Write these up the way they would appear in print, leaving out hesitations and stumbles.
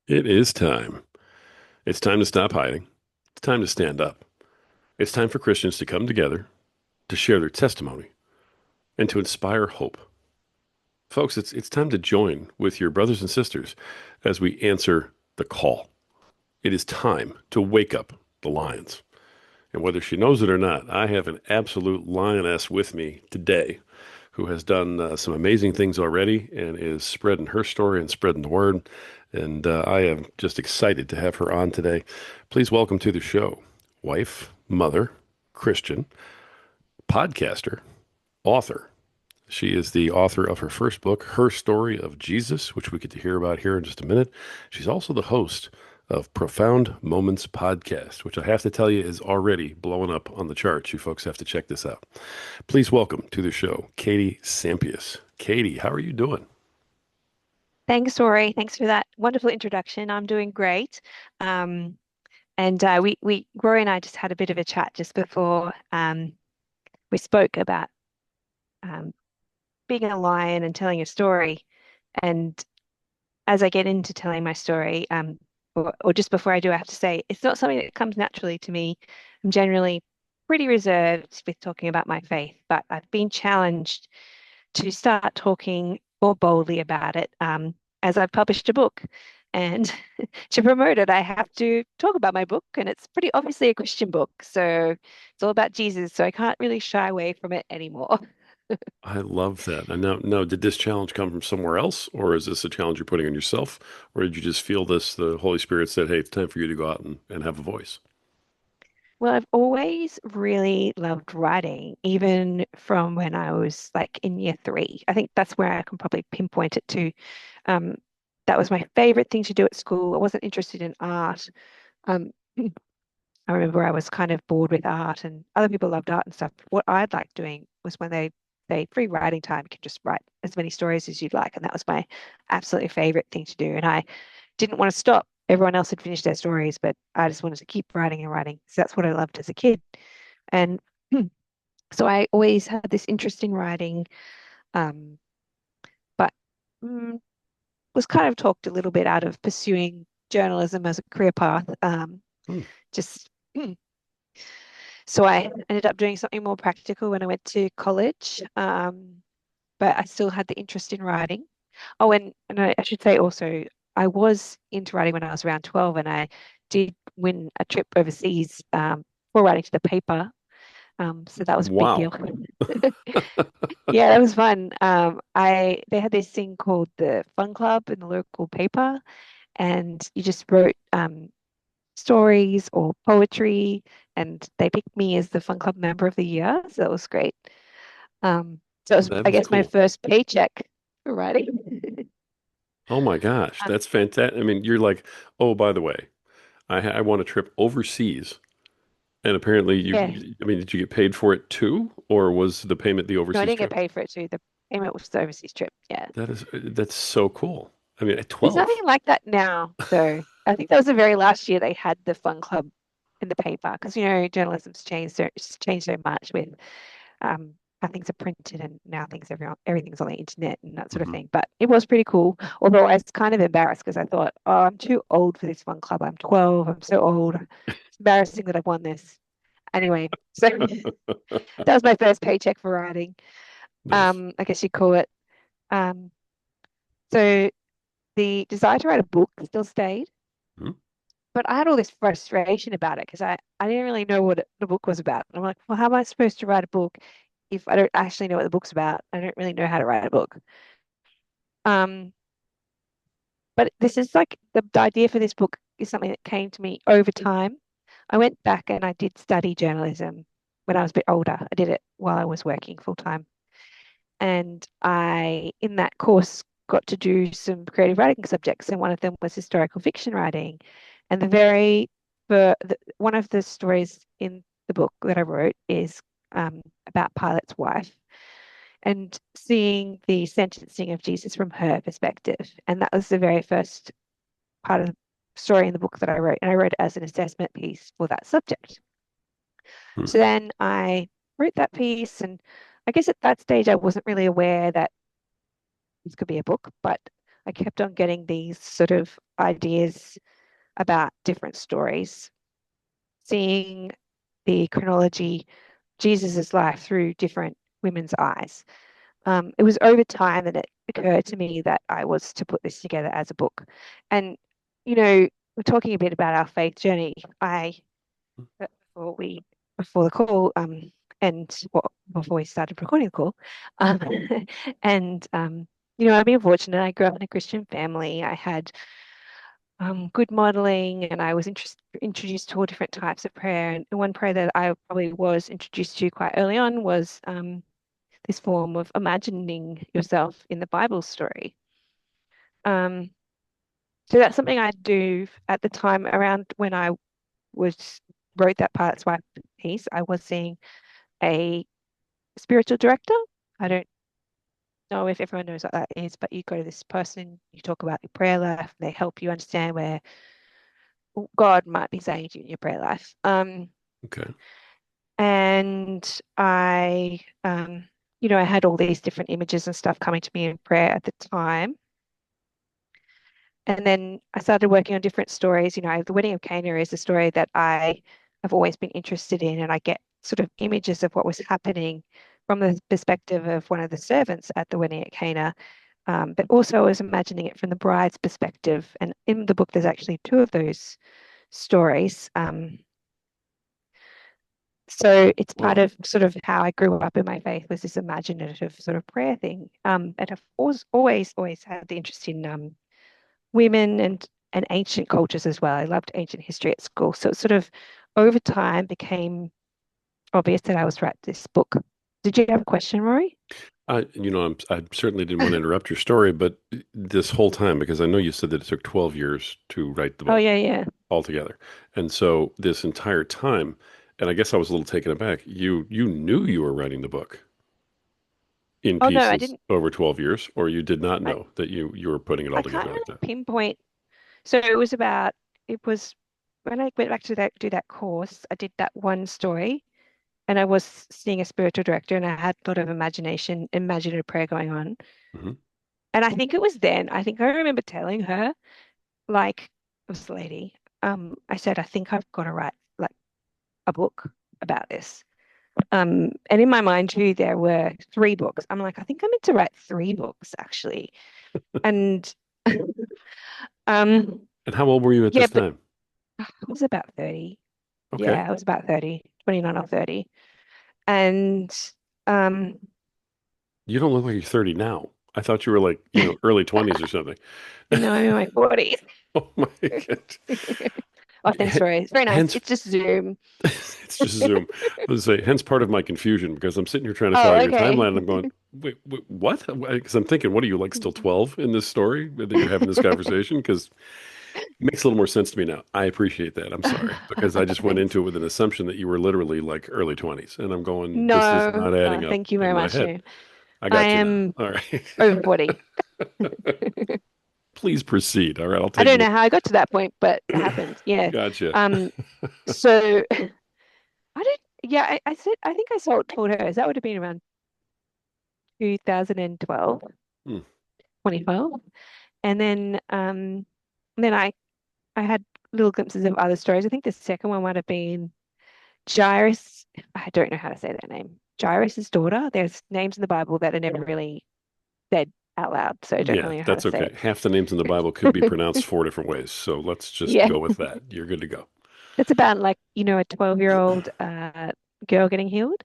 It is time. It's time to stop hiding. It's time to stand up. It's time for Christians to come together, to share their testimony, and to inspire hope. Folks, it's time to join with your brothers and sisters as we answer the call. It is time to wake up the lions. And whether she knows it or not, I have an absolute lioness with me today who has done some amazing things already and is spreading her story and spreading the word. And I am just excited to have her on today. Please welcome to the show, wife, mother, Christian, podcaster, author. She is the author of her first book, Her Story of Jesus, which we get to hear about here in just a minute. She's also the host of Profound Moments podcast, which I have to tell you is already blowing up on the charts. You folks have to check this out. Please welcome to the show, Katie Sampias. Katie, how are you doing? Thanks, Rory. Thanks for that wonderful introduction. I'm doing great. Um, and Rory and I just had a bit of a chat just before we spoke about um, being a lion and telling a story. And as I get into telling my story, or just before I do, I have to say it's not something that comes naturally to me. I'm generally pretty reserved with talking about my faith, but I've been challenged to start talking more boldly about it as I've published a book. And to promote it, I have to talk about my book, and it's pretty obviously a Christian book. So it's all about Jesus. So I can't really shy away from it anymore. I love that. And now, did this challenge come from somewhere else, or is this a challenge you're putting on yourself, or did you just feel this? The Holy Spirit said, "Hey, it's time for you to go out and have a voice." Well, I've always really loved writing, even from when I was like in year three. I think that's where I can probably pinpoint it to. Um, that was my favorite thing to do at school. I wasn't interested in art. Um, I remember I was kind of bored with art and other people loved art and stuff. What I'd like doing was when they free writing time, you can just write as many stories as you'd like. And that was my absolutely favorite thing to do. And I didn't want to stop. Everyone else had finished their stories, but I just wanted to keep writing and writing. So that's what I loved as a kid. And so I always had this interest in writing, um, but mm, was kind of talked a little bit out of pursuing journalism as a career path. Hmm. Just So I ended up doing something more practical when I went to college, but I still had the interest in writing. Oh, and I should say also, I was into writing when I was around 12, and I did win a trip overseas for writing to the paper. So that was a big deal. Wow. Yeah, that was fun. They had this thing called the Fun Club in the local paper, and you just wrote stories or poetry, and they picked me as the Fun Club Member of the Year. So that was great. So it was, That I is guess, my cool. first paycheck for writing. Oh my gosh, Uh, that's fantastic. I mean, you're like, oh, by the way, I want a trip overseas, and apparently yeah, I mean, did you get paid for it too, or was the payment the no, I overseas didn't get trip? paid for it too. The payment was the overseas trip. Yeah, That's so cool. I mean, at there's nothing 12. like that now, though. I think that was the very last year they had the Fun Club in the paper because journalism's changed so much with um, how things are printed and now everything's on the internet and that sort of Hmm. thing. But it was pretty cool. Although I was kind of embarrassed because I thought, oh, I'm too old for this Fun Club. I'm 12. I'm so old. It's embarrassing that I've won this. Anyway, so that was my first paycheck for writing. Nice. I guess you'd call it. Um, so the desire to write a book still stayed, Hmm. but I had all this frustration about it because I didn't really know what the book was about. And I'm like, well, how am I supposed to write a book if I don't actually know what the book's about? I don't really know how to write a book. Um, but this is like the idea for this book is something that came to me over time. I went back and I did study journalism when I was a bit older. I did it while I was working full time. And in that course, got to do some creative writing subjects, and one of them was historical fiction writing. And one of the stories in the book that I wrote is about Pilate's wife and seeing the sentencing of Jesus from her perspective. And that was the very first part of the story in the book that I wrote. And I wrote it as an assessment piece for that subject. Hmm. So then I wrote that piece, and I guess at that stage I wasn't really aware that this could be a book, but I kept on getting these sort of ideas about different stories, seeing the chronology, Jesus's life through different women's eyes. It was over time that it occurred to me that I was to put this together as a book. And, we're talking a bit about our faith journey. Before before the call, and well, before we started recording the call, um, and I've been fortunate. I grew up in a Christian family. I had good modeling, and I was introduced to all different types of prayer. And one prayer that I probably was introduced to quite early on was this form of imagining yourself in the Bible story. Um, so that's something I do at the time around when I was wrote that Pilot's Wife piece. I was seeing a spiritual director. I don't know if everyone knows what that is, but you go to this person, you talk about your prayer life, they help you understand where God might be saying to you in your prayer life. Okay. And I had all these different images and stuff coming to me in prayer at the time. And then I started working on different stories. The Wedding of Cana is a story that I have always been interested in, and I get sort of images of what was happening from the perspective of one of the servants at the wedding at Cana. But also I was imagining it from the bride's perspective. And in the book, there's actually two of those stories. So it's part Wow. of sort of how I grew up in my faith was this imaginative sort of prayer thing. And I've always had the interest in women and ancient cultures as well. I loved ancient history at school. So it sort of over time became obvious that I was to write this book. Did you have a question, Rory? I certainly didn't want to interrupt your story, but this whole time, because I know you said that it took 12 years to write the Oh book yeah, yeah. altogether. And so this entire time, and I guess I was a little taken aback, you knew you were writing the book in Oh no, I pieces didn't. over 12 years, or you did not I, know that you were putting it all I can't together like really that. pinpoint. So it was when I went back to do that course, I did that one story and I was seeing a spiritual director and I had a lot of imaginative prayer going on. Hmm. And I think it was then, I think I remember telling her, like, this lady, I said, I think I've got to write like a book about this. And in my mind too, there were three books. I'm like, I think I meant to write three books actually. And um, And how old were you at yeah, this but time? I was about 30. Okay. Yeah, I was about 30, 29 or 30. And um, You don't look like you're 30 now. I thought you were like, early 20s or something. no, I'm in my 40s. Oh my God. Oh, thanks, Rory. It's very nice. Hence, It's just Zoom. it's just Zoom. Let's say, hence part of my confusion because I'm sitting here trying to Oh, follow your okay. timeline and I'm going, wait, what? Because I'm thinking, what are you like still 12 in this story that you're having this conversation? Because it makes a little more sense to me now. I appreciate that. I'm sorry because I just went Thanks. into it with an assumption that you were literally like early 20s. And I'm going, this is No, not adding up thank you in very my much. head. No. I I got you now. am All right. over 40. Please proceed. All right. I'll I take don't note. know how I got to that point, but it happened. Yeah. Gotcha. Um, so I don't, yeah, I said, I think I told her, that would have been around 2012, Hmm. 2012. And then I had little glimpses of other stories. I think the second one might have been Jairus. I don't know how to say that name. Jairus's daughter. There's names in the Bible that are never really said out loud, so I don't Yeah, really know how to that's say okay. Half the names in the Bible could be it. pronounced four different ways. So let's just Yeah. go with that. You're good to go. It's about like, a 12-year-old girl getting healed.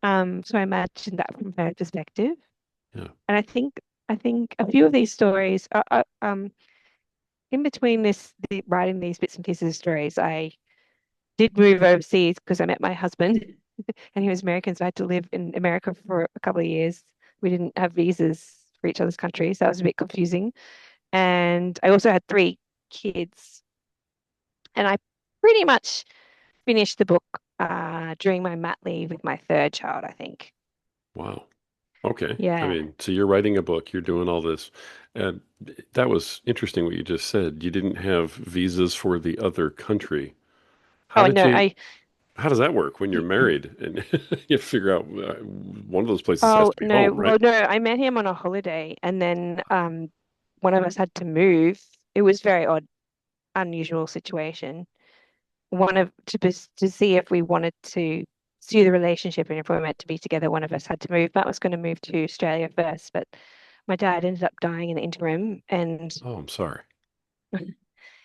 So I imagine that from her perspective. Yeah. And I think a few of these stories are in between writing these bits and pieces of stories, I did move overseas because I met my husband and he was American, so I had to live in America for a couple of years. We didn't have visas for each other's countries. That was a bit confusing. And I also had three kids, and I pretty much finished the book during my mat leave with my third child, I think. Wow. Okay. I Yeah. mean, so you're writing a book, you're doing all this. And that was interesting what you just said. You didn't have visas for the other country. How Oh did no, you, how does that work when you're married and you figure out one of those places has oh to be no, home, right? well no, I met him on a holiday and then one of us had to move. It was very odd, unusual situation. One of to see if we wanted to pursue the relationship and if we were meant to be together, one of us had to move. Matt was going to move to Australia first, but my dad ended up dying in the interim, and Oh, I'm sorry.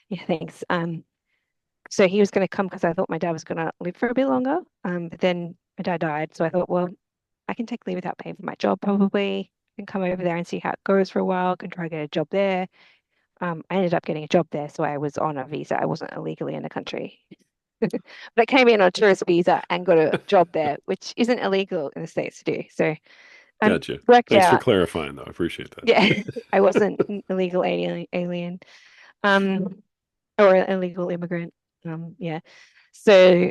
yeah, thanks. So he was going to come because I thought my dad was going to live for a bit longer. But then my dad died, so I thought, well, I can take leave without paying for my job probably. And come over there and see how it goes for a while. Can try to get a job there. I ended up getting a job there, so I was on a visa. I wasn't illegally in the country. But I came in on a tourist visa and got a job there, which isn't illegal in the States to do. So Gotcha. worked Thanks for out. clarifying, though. I appreciate that. Yeah, I wasn't an illegal alien, um, or an illegal immigrant. Yeah. So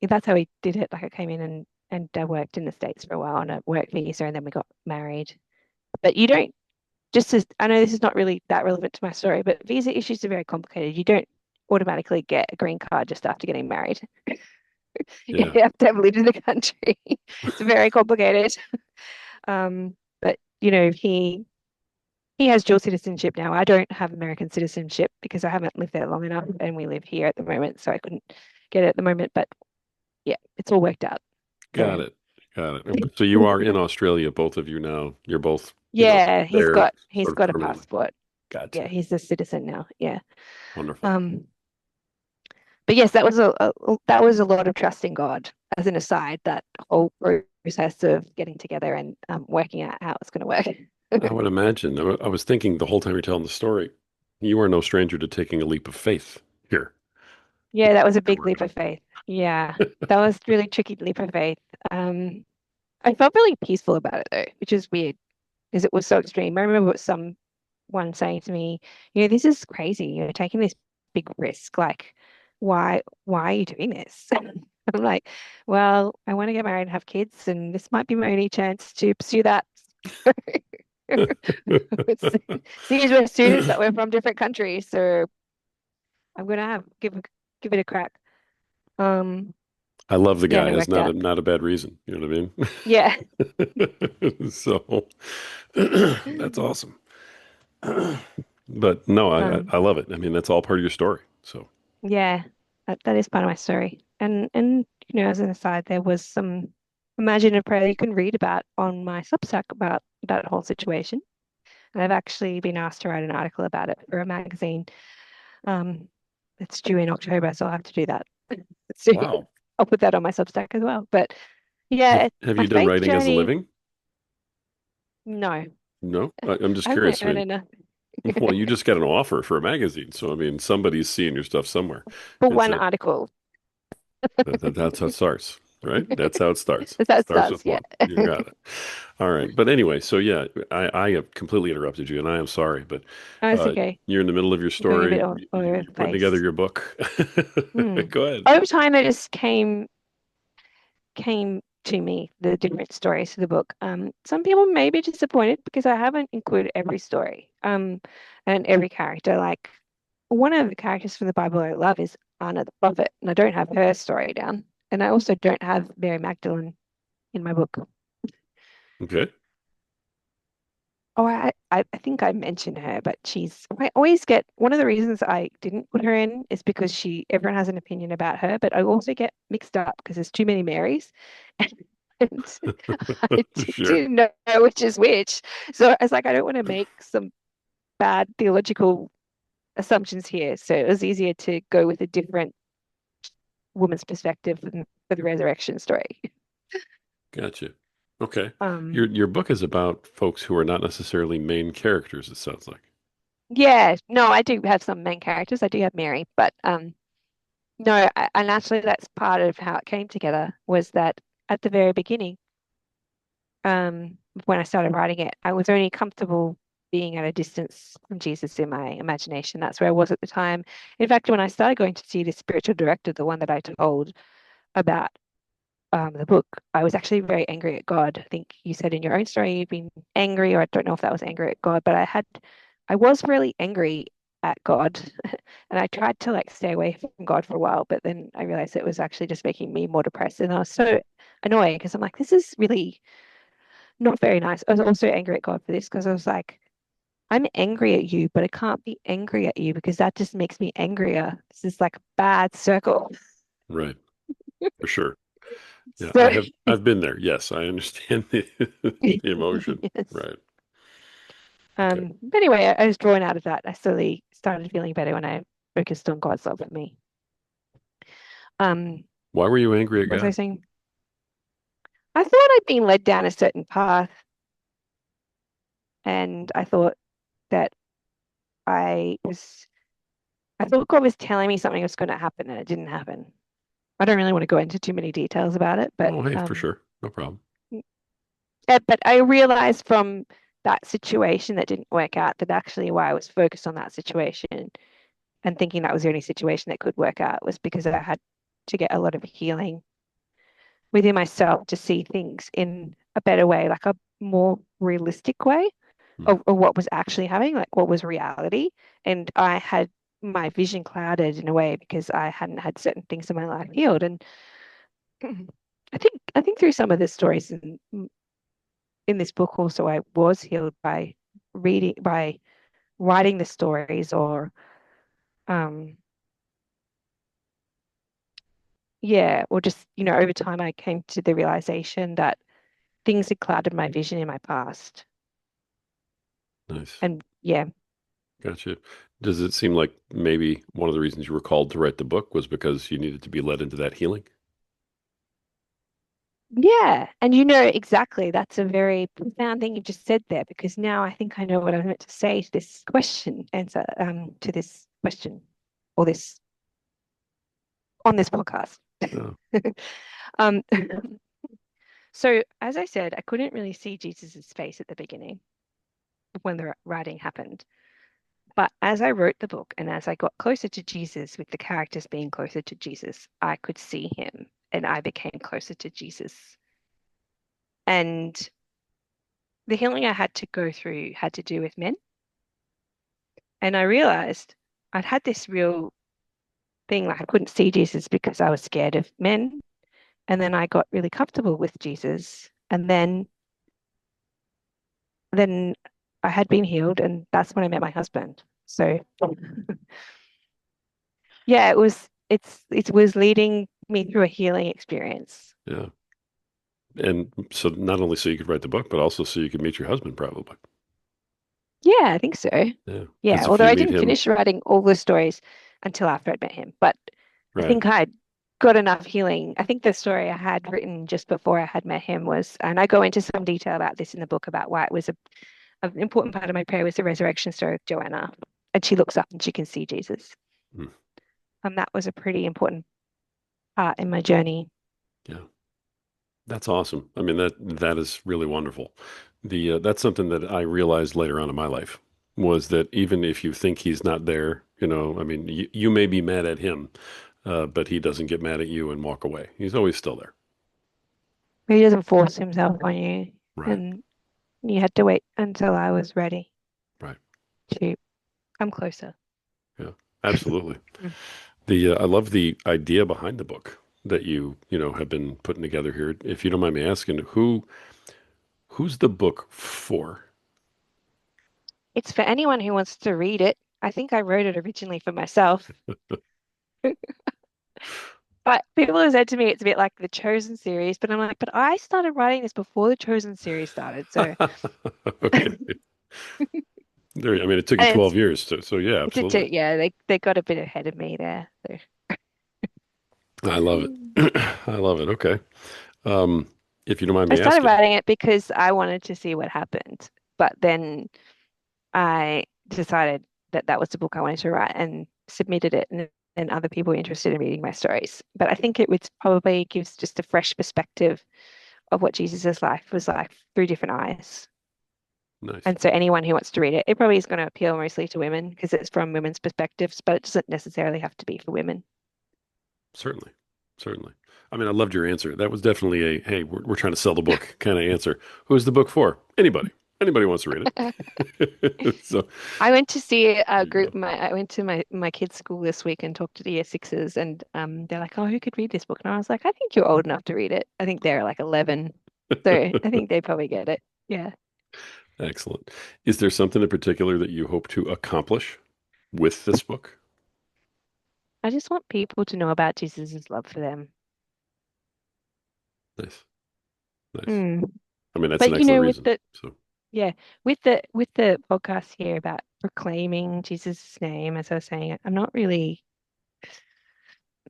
yeah, that's how we did it. Like I came in and I worked in the States for a while on a work visa, and then we got married. But you don't just as I know this is not really that relevant to my story, but visa issues are very complicated. You don't automatically get a green card just after getting married. You Yeah. have to have lived in the country. It's very complicated. But he has dual citizenship now. I don't have American citizenship because I haven't lived there long enough, and we live here at the moment, so I couldn't get it at the moment. But yeah, it's all worked out. Got So it. Got it. So you are in Australia, both of you now. You're both, yeah, he's there got he's sort of got a permanently. passport. Yeah, Gotcha. he's a citizen now. Yeah. Wonderful. Um, but yes, that was that was a lot of trust in God. As an aside, that whole process of getting together and working out how it's going to I work. would imagine. I was thinking the whole time you're telling the story, you are no stranger to taking a leap of faith here. Yeah, that was a You're big leap working. of faith. Yeah, that was really tricky leap of faith. Um, I felt really peaceful about it though, which is weird because it was so extreme. I remember what someone saying to me, this is crazy. You're taking this big risk. Like, why are you doing this? I'm like, well, I want to get married and have kids, and this might be my only chance to pursue that. It's, seeing as we're students, but we're from different countries, so I'm gonna give it a crack. Um, I love the yeah, and guy. it It's worked out. not a bad reason. You know what Yeah. I mean? So that's awesome. But no, Um, I love it. I mean, that's all part of your story. So yeah, that is part of my story. And as an aside, there was some imaginative prayer you can read about on my Substack about that whole situation. And I've actually been asked to write an article about it for a magazine. Um, it's due in October, so I'll have to do that soon. wow. I'll put that on my Substack as well. But yeah, Have my you done faith writing as a journey, living? no, No, I'm just I haven't curious. I earned mean, enough. well, you just got an offer for a magazine, so I mean, somebody's seeing your stuff somewhere. For It's one a article. that's how it starts, right? That's how it starts. That's how it Starts starts, with yeah. one. You got it. All right. But anyway, so yeah, I have completely interrupted you, and I am sorry, but Oh, it's okay. you're in the middle of your I'm going a bit story. all over the You're putting together place. your book. Hmm. Go ahead. Over time, it just came to me the different stories to the book. Some people may be disappointed because I haven't included every story, and every character. Like one of the characters from the Bible I love is Anna the prophet, and I don't have her story down, and I also don't have Mary Magdalene in my book. Okay. Oh, I think I mentioned her, but I always get one of the reasons I didn't put her in is because everyone has an opinion about her, but I also get mixed up because there's too many Marys. And I Sure. didn't know which is which. So I was like, I don't want to make some bad theological assumptions here. So it was easier to go with a different woman's perspective for the resurrection story. Gotcha. Okay. Um, Your book is about folks who are not necessarily main characters, it sounds like. yeah, no, I do have some main characters. I do have Mary, but no, and actually that's part of how it came together was that at the very beginning, when I started writing it, I was only comfortable being at a distance from Jesus in my imagination. That's where I was at the time. In fact, when I started going to see the spiritual director, the one that I told about the book, I was actually very angry at God. I think you said in your own story you've been angry, or I don't know if that was angry at God, but I was really angry at God, and I tried to like stay away from God for a while, but then I realized it was actually just making me more depressed, and I was so annoyed because I'm like, this is really not very nice. I was also angry at God for this because I was like, I'm angry at you, but I can't be angry at you because that just makes me angrier. This is like a bad circle. Right. For sure. Yeah, So, I've been there. Yes, I understand the emotion. yes. Right. Okay. But anyway, I was drawn out of that. I slowly started feeling better when I focused on God's love for me. Um, Why were you angry at what was I God? saying? I thought I'd been led down a certain path, and I thought that I was, I thought God was telling me something was going to happen, and it didn't happen. I don't really want to go into too many details about it, but Oh, hey, for sure. No problem. but I realized from that situation that didn't work out that actually why I was focused on that situation and thinking that was the only situation that could work out was because I had to get a lot of healing within myself to see things in a better way, like a more realistic way Hmm. of what was actually happening, like what was reality. And I had my vision clouded in a way because I hadn't had certain things in my life healed. And I think through some of the stories in this book also I was healed by writing the stories or um yeah, or just, over time I came to the realization that things had clouded my vision in my past. Nice. And yeah, Gotcha. Does it seem like maybe one of the reasons you were called to write the book was because you needed to be led into that healing? yeah. And exactly, that's a very profound thing you just said there, because now I think I know what I meant to say to this question, answer to this question or this on this podcast. Oh, Um, so as I said, I couldn't really see Jesus's face at the beginning when the writing happened. But as I wrote the book and as I got closer to Jesus, with the characters being closer to Jesus, I could see him and I became closer to Jesus. And the healing I had to go through had to do with men. And I realized I'd had this real thing, like I couldn't see Jesus because I was scared of men. And then I got really comfortable with Jesus. And then I had been healed, and that's when I met my husband. So yeah, it was leading me through a healing experience. yeah. And so not only so you could write the book, but also so you could meet your husband, probably. Yeah, I think so. Yeah. Yeah, Because if although you I meet didn't him, finish writing all the stories until after I'd met him, but I right. think I'd got enough healing. I think the story I had written just before I had met him was, and I go into some detail about this in the book about why it was an important part of my prayer was the resurrection story of Joanna, and she looks up and she can see Jesus. Mm, And that was a pretty important part in my journey. yeah. That's awesome. I mean, that is really wonderful. That's something that I realized later on in my life was that even if you think he's not there, I mean, you may be mad at him, but he doesn't get mad at you and walk away. He's always still there. He doesn't force himself on you, Right. and you had to wait until I was ready Right. to come closer. Yeah. Absolutely. Mm. I love the idea behind the book that you have been putting together here. If you don't mind me asking, who's the book for? It's for anyone who wants to read it. I think I wrote it originally for myself, but people have said to me it's a bit like the Chosen series, but I'm like, but I started writing this before the Chosen series started. So, Okay. There, I mean, it took you and 12 years, so yeah, it's a absolutely. yeah, they got a bit ahead of me there. So. I love it. I love it. Okay. Um, if you don't mind I me started asking. writing it because I wanted to see what happened, but then I decided that that was the book I wanted to write and submitted it, and other people were interested in reading my stories. But I think it would probably gives just a fresh perspective of what Jesus's life was like through different eyes. Nice. And so anyone who wants to read it, it probably is going to appeal mostly to women because it's from women's perspectives, but it doesn't necessarily have to be for women. Certainly. Certainly. I mean, I loved your answer. That was definitely a, hey, we're trying to sell the book kind of answer. Who's the book for? Anybody. Anybody wants to read it. So I went to see a there you group. go. I went to my kids' school this week and talked to the year sixes, and they're like, "Oh, who could read this book?" And I was like, "I think you're old enough to read it. I think they're like 11, so I think they probably get it." Yeah. Excellent. Is there something in particular that you hope to accomplish with this book? I just want people to know about Jesus' love for them. Nice. Nice. Mm. I mean, that's an But excellent with reason. the So, yeah, with the podcast here about proclaiming Jesus' name, as I was saying, I'm not really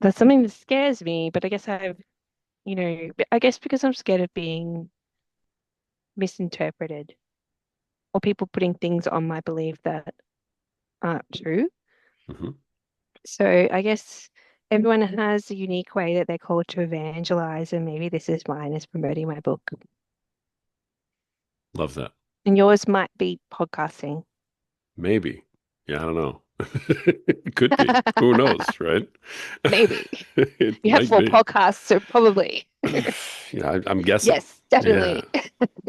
that's something that scares me, but I guess I guess because I'm scared of being misinterpreted or people putting things on my belief that aren't true. mhm. So I guess everyone has a unique way that they're called to evangelize, and maybe this is mine is promoting my book. Love that. And yours might be podcasting. Maybe. Yeah, I don't know. It could be. Who knows, right? Maybe. It You have might four be. podcasts, so probably. Yeah, I'm guessing. Yes, Yeah. definitely.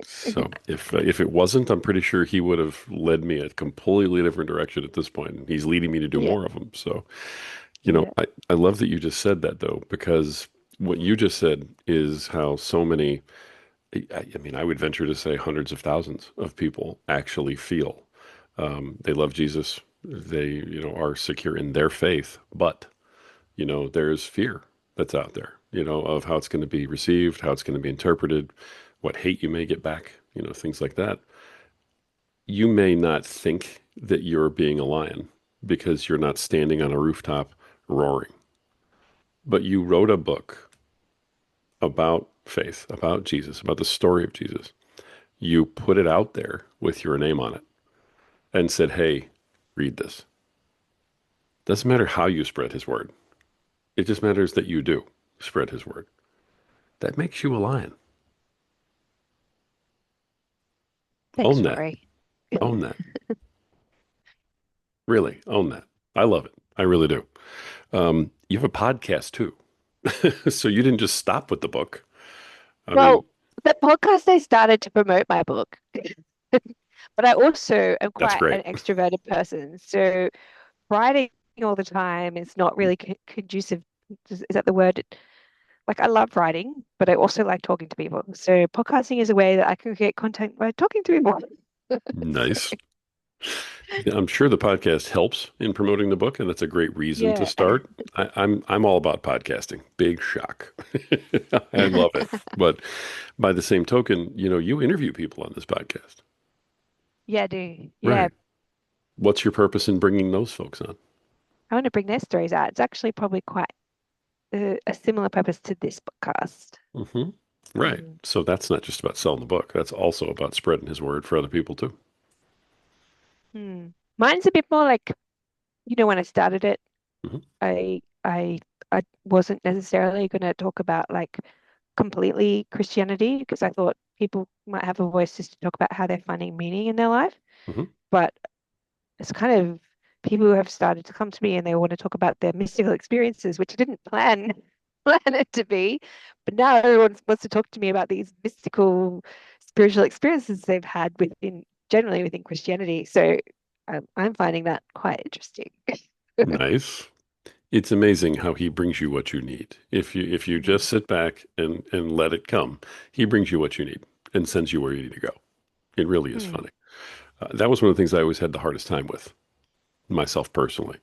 So if it wasn't, I'm pretty sure he would have led me a completely different direction at this point. And he's leading me to do Yeah, more of them. So, yeah, I love that you just said that though, because what you just said is how so many, I mean, I would venture to say hundreds of thousands of people actually feel. They love Jesus. They, are secure in their faith, but there's fear that's out there, of how it's going to be received, how it's going to be interpreted, what hate you may get back, things like that. You may not think that you're being a lion because you're not standing on a rooftop roaring, but you wrote a book about faith, about Jesus, about the story of Jesus. You put it out there with your name on it and said, hey, read this. Doesn't matter how you spread his word. It just matters that you do spread his word. That makes you a lion. thanks, Own that. Rory. Own that. Really own that. I love it. I really do. You have a podcast too. So you didn't just stop with the book. I mean, Well, the podcast I started to promote my book, but I also am that's quite an great. extroverted person. So writing all the time is not really conducive. Is that the word? Like I love writing, but I also like talking to people. So podcasting is a way that I can create content by talking to people. So Nice. Yeah, I'm sure the podcast helps in promoting the book, and that's a great reason to yeah. start. I'm all about podcasting. Big shock. I love it. But by the same token, you interview people on this podcast. Yeah, I do. Yeah. Right. What's your purpose in bringing those folks on? I want to bring their stories out. It's actually probably quite a similar purpose to this podcast. Hmm. Right. Mm. So that's not just about selling the book. That's also about spreading his word for other people too. Hmm. Mine's a bit more like, when I started it, Hmm. I I I wasn't necessarily going to talk about like completely Christianity because I thought people might have a voice just to talk about how they're finding meaning in their life. Hmm. But it's kind of people who have started to come to me and they want to talk about their mystical experiences, which I didn't plan plan it to be. But now everyone wants to talk to me about these mystical spiritual experiences they've had generally within Christianity. So I'm finding that quite interesting. Nice. It's amazing how he brings you what you need. If you just Mm, sit back and let it come, he brings you what you need and sends you where you need to go. It really is mm, funny. That was one of the things I always had the hardest time with myself personally,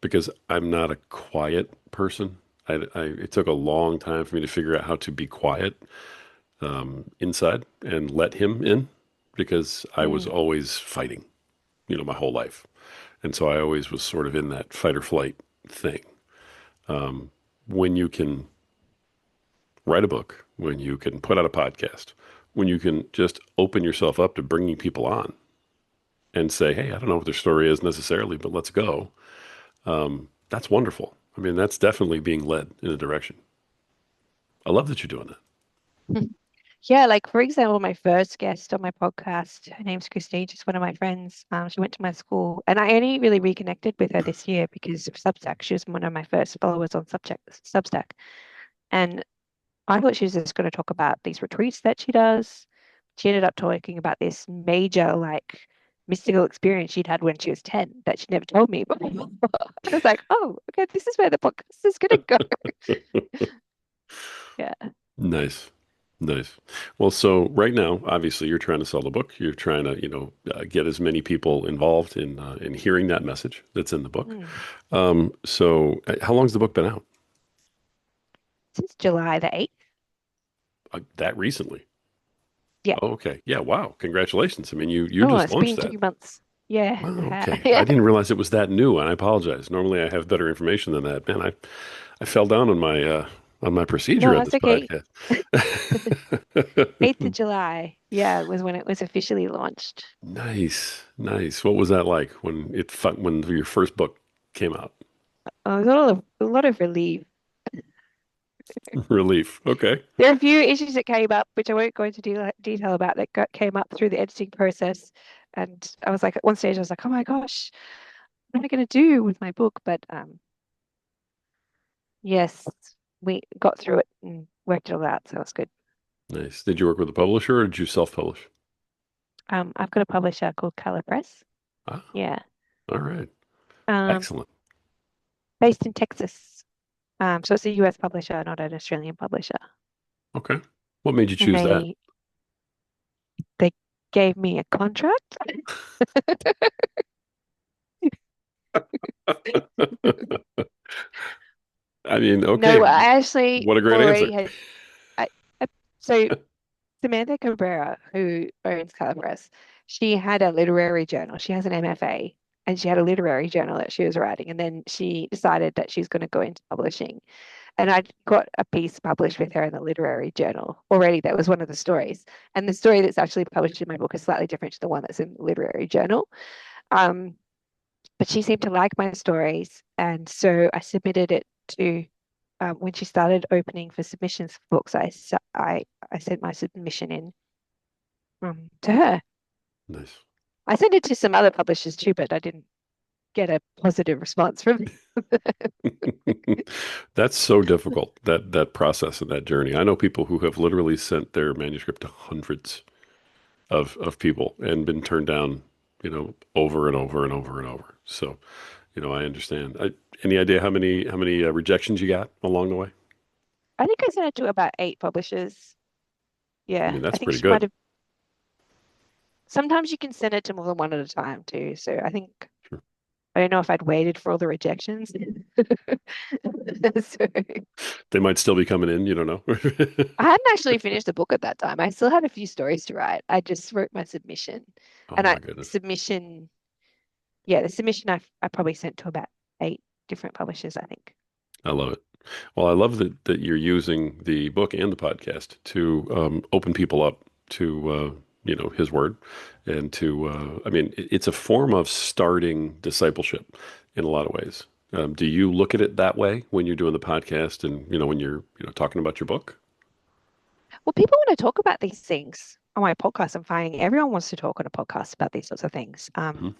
because I'm not a quiet person. It took a long time for me to figure out how to be quiet inside and let him in, because I was mm, always fighting, my whole life. And so I always was sort of in that fight or flight thing. When you can write a book, when you can put out a podcast, when you can just open yourself up to bringing people on and say, hey, I don't know what their story is necessarily, but let's go. That's wonderful. I mean, that's definitely being led in a direction. I love that you're doing that. mm. Yeah, like for example, my first guest on my podcast, her name's Christine, she's one of my friends. She went to my school, and I only really reconnected with her this year because of Substack. She was one of my first followers on Substack, and I thought she was just going to talk about these retreats that she does. She ended up talking about this major, like, mystical experience she'd had when she was 10 that she never told me before. I was like, oh, okay, this is where the podcast is going to go. Yeah. Nice. Nice. Well, so right now, obviously, you're trying to sell the book. You're trying to, get as many people involved in hearing that message that's in the book. Mm. So how long's the book been out? Since July the 8th. That recently. Yeah. Oh, okay. Yeah. Wow. Congratulations. I mean, you Oh, just it's launched been that. 2 months. Yeah. Wow. Okay. I Yeah. didn't realize it was that new, and I apologize. Normally, I have better information than that. Man, I fell down on my procedure No, on that's this okay. podcast. 8th of July. Yeah, was when it was officially launched. Nice, nice. What was that like when your first book came out? Oh, a lot of relief. Relief. Okay. There are a few issues that came up, which I won't go into detail about, came up through the editing process. And I was like, at one stage, I was like, oh my gosh, what am I going to do with my book? But yes, we got through it and worked it all out. So it was good. Nice. Did you work with a publisher or did you self-publish? I've got a publisher called Color Press. Ah, Yeah. all right. Um, Excellent. Based in Texas. So it's a US publisher, not an Australian publisher. Okay. What made you And choose that? they gave me a contract. I mean, okay. No, I actually What a great already answer. had I, so Samantha Cabrera, who owns Color Press, she had a literary journal. She has an MFA, and she had a literary journal that she was writing. And then she decided that she's going to go into publishing. And I got a piece published with her in the literary journal already. That was one of the stories. And the story that's actually published in my book is slightly different to the one that's in the literary journal. Um, but she seemed to like my stories. And so I submitted it to when she started opening for submissions for books, I sent my submission in to her. Nice. I sent it to some other publishers too, but I didn't get a positive response from them. That's so difficult, that process and that journey. I know people who have literally sent their manuscript to hundreds of people and been turned down, over and over and over and over. So, I understand. Any idea how many rejections you got along the way? I think I sent it to about 8 publishers. I Yeah, mean, I that's think pretty she might good. have. Sometimes you can send it to more than one at a time too. So I think Sure. I don't know if I'd waited for all the rejections. So They might still be coming in, you don't know. I hadn't actually finished the book at that time. I still had a few stories to write. I just wrote my submission, Oh and my goodness. the submission I probably sent to about 8 different publishers, I think. I love it. Well, I love that you're using the book and the podcast to open people up to his word and to I mean it's a form of starting discipleship in a lot of ways. Do you look at it that way when you're doing the podcast and when you're talking about your book? Well, people want to talk about these things on my podcast. I'm finding everyone wants to talk on a podcast about these sorts of things. Mhm.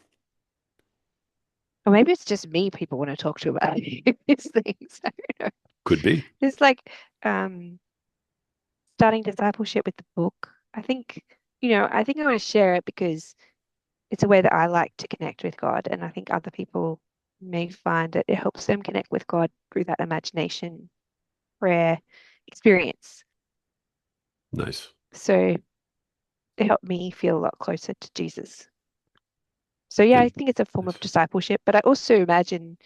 Or maybe it's just me people want to talk to about these things. I don't know. Could be. It's like um, starting discipleship with the book. I think I want to share it because it's a way that I like to connect with God. And I think other people may find that it helps them connect with God through that imagination, prayer experience. Nice. So it helped me feel a lot closer to Jesus. So yeah, I And think it's a form of nice. discipleship, but I also imagine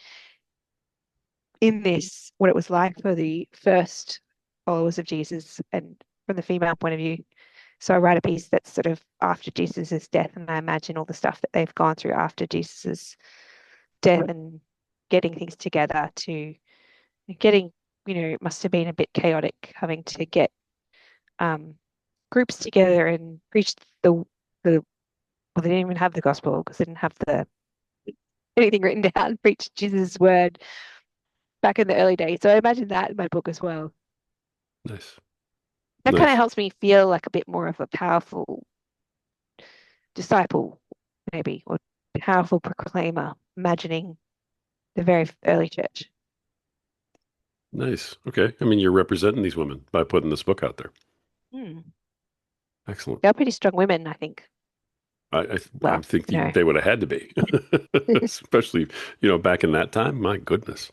in this what it was like for the first followers of Jesus and from the female point of view. So I write a piece that's sort of after Jesus's death, and I imagine all the stuff that they've gone through after Jesus's death and getting things together to getting, it must have been a bit chaotic having to get um, groups together and preach the well, they didn't even have the gospel because they didn't have the anything written down, preach Jesus' word back in the early days. So I imagine that in my book as well. Nice. That kind of Nice. helps me feel like a bit more of a powerful disciple, maybe, or powerful proclaimer, imagining the very early church. Nice. Okay. I mean, you're representing these women by putting this book out there. Hmm. Excellent. They're pretty strong women, I think. I Well, think you know. they would have had to be, especially back in that time. My goodness.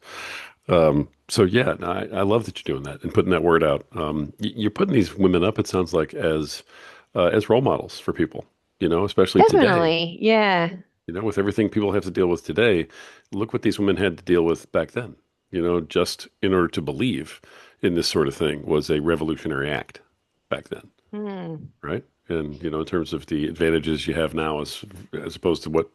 So yeah, no, I love that you're doing that and putting that word out. You're putting these women up, it sounds like, as role models for people, especially today. Definitely. Yeah. With everything people have to deal with today, look what these women had to deal with back then. Just in order to believe in this sort of thing was a revolutionary act back then, Hmm. right? And in terms of the advantages you have now, as opposed to what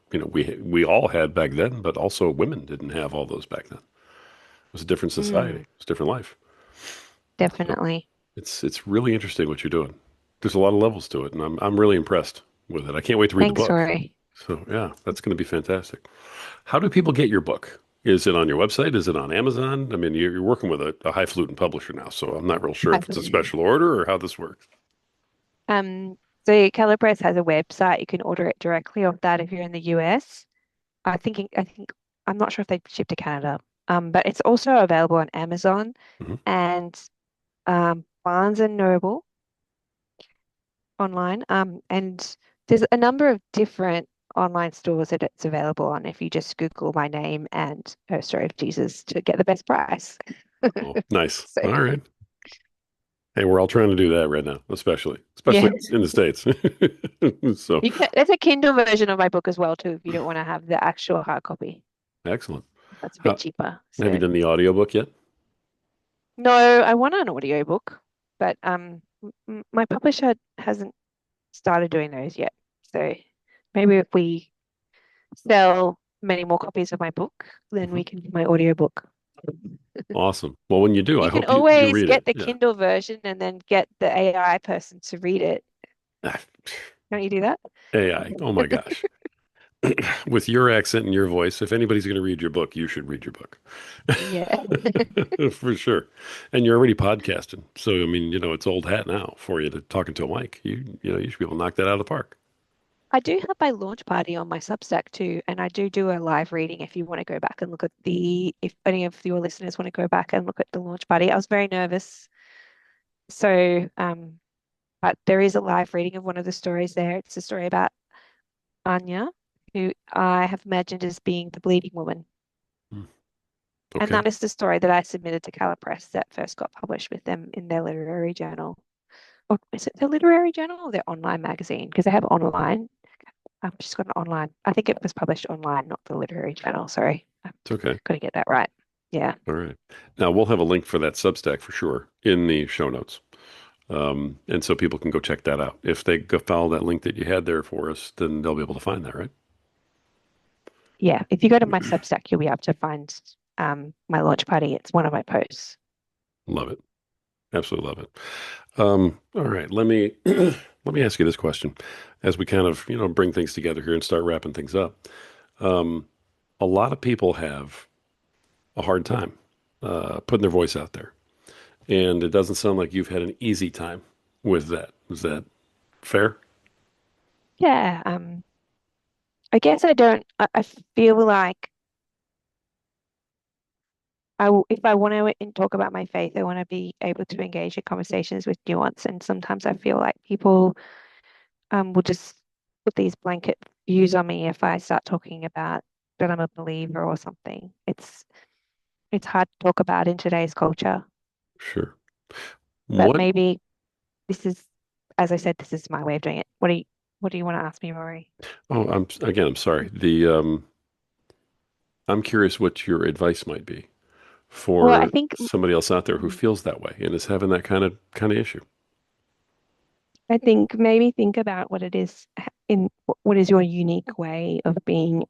we all had back then, but also women didn't have all those back then. It was a different society. Hmm. It was a different life. So Definitely. it's really interesting what you're doing. There's a lot of levels to it, and I'm really impressed with it. I can't wait to read the Thanks, book. Rory. So yeah, that's going to be fantastic. How do people get your book? Is it on your website? Is it on Amazon? I mean, you're working with a highfalutin publisher now, so I'm not real sure if it's a Absolutely. special order or how this works. Um, so Calipress has a website. You can order it directly off that if you're in the US. I think I'm not sure if they ship to Canada. But it's also available on Amazon Hmm. and Barnes and Noble online. And there's a number of different online stores that it's available on if you just Google my name and Her Story of Jesus to get the best price. Oh, nice. So All right. Hey, we're all trying to do that right now, especially yeah. in the States. So You can, there's a Kindle version of my book as well too, if you don't want to have the actual hard copy. excellent. That's a bit How, cheaper. have you So done the audiobook yet? no, I want an audiobook, but my publisher hasn't started doing those yet. So maybe if we sell many more copies of my book, then Mhm. we can do my audiobook. Awesome. Well, when you do, I You can hope you always read get it. the Yeah. Kindle version and then get the AI person to read it. Don't you do that? AI. Oh my gosh. With your accent and your voice, if anybody's going to read your book, you should read your book. Yeah. For sure. And you're already podcasting. So, I mean, it's old hat now for you to talking to a mic. You should be able to knock that out of the park. I do have my launch party on my Substack too, and I do a live reading if you want to go back and look at if any of your listeners want to go back and look at the launch party. I was very nervous. So, but there is a live reading of one of the stories there. It's a story about Anya, who I have imagined as being the bleeding woman. Hmm. And Okay. that is the story that I submitted to Colour Press that first got published with them in their literary journal. Or is it their literary journal or their online magazine? Because they have online. I've just got an online. I think it was published online, not the literary journal. Sorry. I've It's okay. got to get that right. Yeah. All right. Now, we'll have a link for that Substack for sure in the show notes. And so people can go check that out. If they go follow that link that you had there for us, then they'll be able to find that, right? Yeah. If you go to my Substack, you'll be able to find my launch party. It's one of my posts. Love it. Absolutely love it. All right. Let me ask you this question as we kind of, bring things together here and start wrapping things up. Um, a lot of people have a hard time putting their voice out there. And it doesn't sound like you've had an easy time with that. Is that fair? Yeah. I guess I don't, I feel like if I want to talk about my faith, I want to be able to engage in conversations with nuance. And sometimes I feel like people will just put these blanket views on me if I start talking about that I'm a believer or something. It's hard to talk about in today's culture. Sure. But What? maybe this is, as I said, this is my way of doing it. What do you want to ask me, Rory? Oh, I'm sorry. I'm curious what your advice might be Well, for somebody else out there who feels that way and is having that kind of issue. I think maybe think about what it is in what is your unique way of being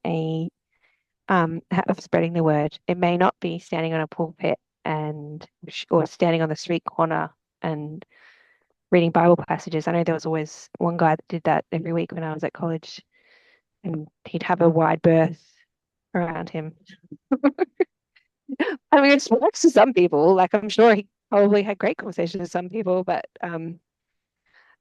of spreading the word. It may not be standing on a pulpit and or standing on the street corner and reading Bible passages. I know there was always one guy that did that every week when I was at college, and he'd have a wide berth around him. I mean, it works to some people. Like I'm sure he probably had great conversations with some people, but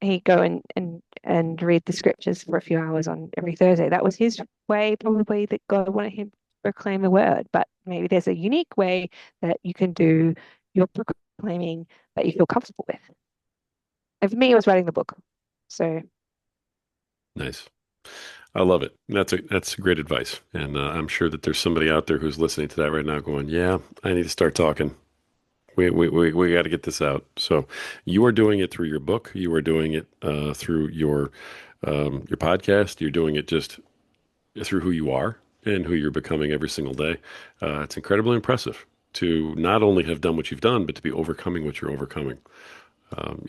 he'd go and read the scriptures for a few hours on every Thursday. That was his way, probably that God wanted him to proclaim the word. But maybe there's a unique way that you can do your proclaiming that you feel comfortable with. And for me, it was writing the book. So Nice. I love it. That's great advice, and I'm sure that there's somebody out there who's listening to that right now, going, "Yeah, I need to start talking. We got to get this out." So, you are doing it through your book. You are doing it through your podcast. You're doing it just through who you are and who you're becoming every single day. It's incredibly impressive to not only have done what you've done, but to be overcoming what you're overcoming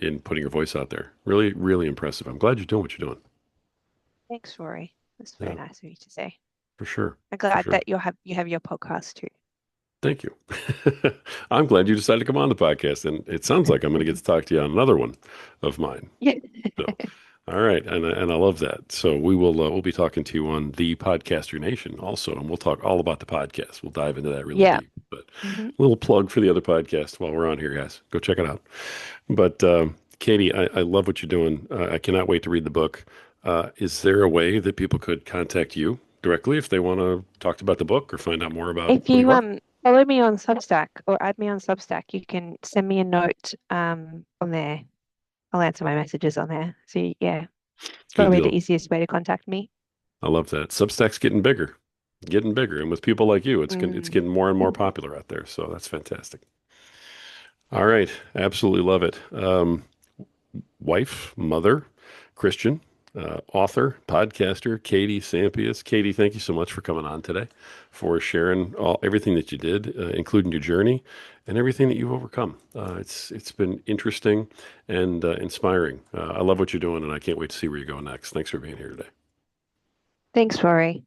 in putting your voice out there. Really, really impressive. I'm glad you're doing what you're doing. Thanks, Rory. That's very Yeah, nice of you to say. for sure. I'm For glad sure. that you have your podcast too. Thank you. I'm glad you decided to come on the podcast, and it sounds like I'm going to get to talk to you on another one of mine. Yeah. So, all right, and I love that. So we'll be talking to you on the Podcaster Nation also, and we'll talk all about the podcast. We'll dive into that really Yeah. deep. But Hmm. a little plug for the other podcast while we're on here, guys. Go check it out. But Katie, I love what you're doing. I cannot wait to read the book. Is there a way that people could contact you directly if they want to talk about the book or find out more about If who you you are? follow me on Substack or add me on Substack, you can send me a note on there. I'll answer my messages on there. So yeah, it's Good probably deal. the easiest way to contact me. I love that. Substack's getting bigger, and with people like you, it's Mm. getting more and more popular out there. So that's fantastic. All right, absolutely love it. Wife, mother, Christian, author, podcaster, Katie Sampias. Katie, thank you so much for coming on today, for sharing everything that you did, including your journey and everything that you've overcome. It's been interesting and inspiring. I love what you're doing, and I can't wait to see where you go next. Thanks for being here today, Thanks, Rory.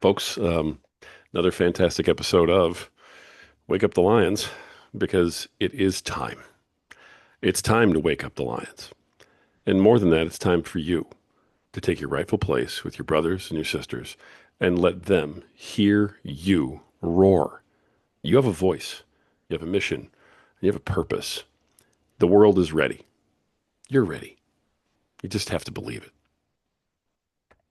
folks. Another fantastic episode of Wake Up the Lions, because it is time. It's time to wake up the lions. And more than that, it's time for you to take your rightful place with your brothers and your sisters and let them hear you roar. You have a voice, you have a mission, you have a purpose. The world is ready. You're ready. You just have to believe it.